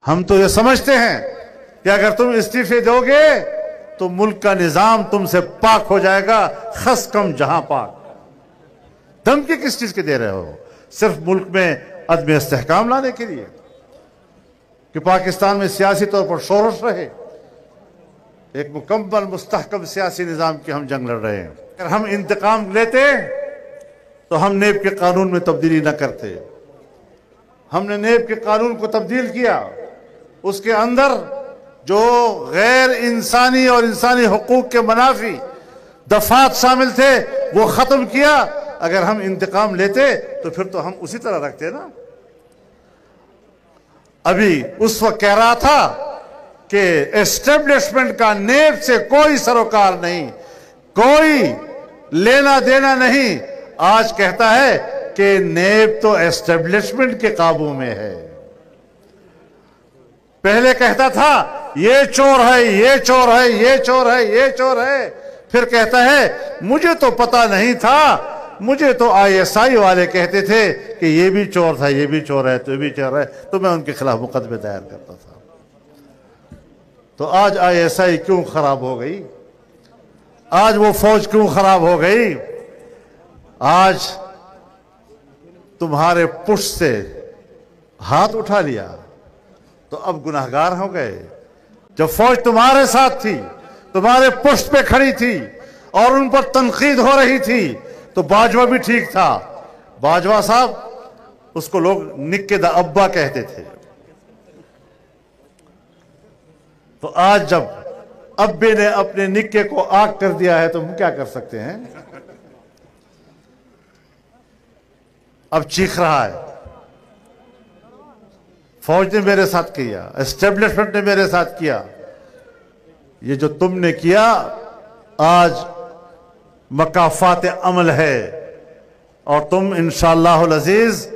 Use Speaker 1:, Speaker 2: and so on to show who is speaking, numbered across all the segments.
Speaker 1: ہم تو یہ سمجھتے ہیں کہ اگر تم استعفے دو گے تو ملک کا نظام تم سے پاک ہو جائے گا، خس کم جہاں پاک۔ دھمکی کس چیز کے دے رہے ہو؟ صرف ملک میں عدم استحکام لانے کے لیے کہ پاکستان میں سیاسی طور پر شورش رہے۔ ایک مکمل مستحکم سیاسی نظام کی ہم جنگ لڑ رہے ہیں۔ اگر ہم انتقام لیتے تو ہم نیب کے قانون میں تبدیلی نہ کرتے۔ ہم نے نیب کے قانون کو تبدیل کیا، اس کے اندر جو غیر انسانی اور انسانی حقوق کے منافی دفعات شامل تھے وہ ختم کیا۔ اگر ہم انتقام لیتے تو پھر تو ہم اسی طرح رکھتے نا۔ ابھی اس وقت کہہ رہا تھا کہ اسٹیبلشمنٹ کا نیب سے کوئی سروکار نہیں، کوئی لینا دینا نہیں۔ آج کہتا ہے کہ نیب تو اسٹیبلشمنٹ کے قابو میں ہے۔ پہلے کہتا تھا یہ چور ہے، یہ چور ہے، یہ چور ہے، یہ چور ہے۔ پھر کہتا ہے مجھے تو پتہ نہیں تھا، مجھے تو ISI والے کہتے تھے کہ یہ بھی چور تھا، یہ بھی چور ہے، تو یہ بھی چور ہے، تو میں ان کے خلاف مقدمے دائر کرتا تھا۔ تو آج ISI کیوں خراب ہو گئی؟ آج وہ فوج کیوں خراب ہو گئی؟ آج تمہارے پشت سے ہاتھ اٹھا لیا تو اب گناہگار ہو گئے۔ جب فوج تمہارے ساتھ تھی، تمہارے پشت پہ کھڑی تھی اور ان پر تنقید ہو رہی تھی تو باجوہ بھی ٹھیک تھا۔ باجوہ صاحب، اس کو لوگ نکے دا ابا کہتے تھے۔ تو آج جب ابے نے اپنے نکے کو آگ کر دیا ہے تو ہم کیا کر سکتے ہیں؟ اب چیخ رہا ہے فوج نے میرے ساتھ کیا، اسٹیبلشمنٹ نے میرے ساتھ کیا۔ یہ جو تم نے کیا آج مکافات عمل ہے، اور تم انشاءاللہ العزیز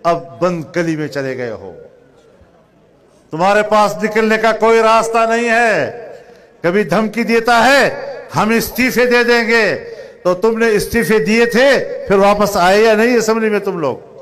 Speaker 1: اب بند کلی میں چلے گئے ہو۔ تمہارے پاس نکلنے کا کوئی راستہ نہیں ہے۔ کبھی دھمکی دیتا ہے ہم استعفے دے دیں گے، تو تم نے استعفے دیے تھے، پھر واپس آئے یا نہیں اسمبلی میں تم لوگ؟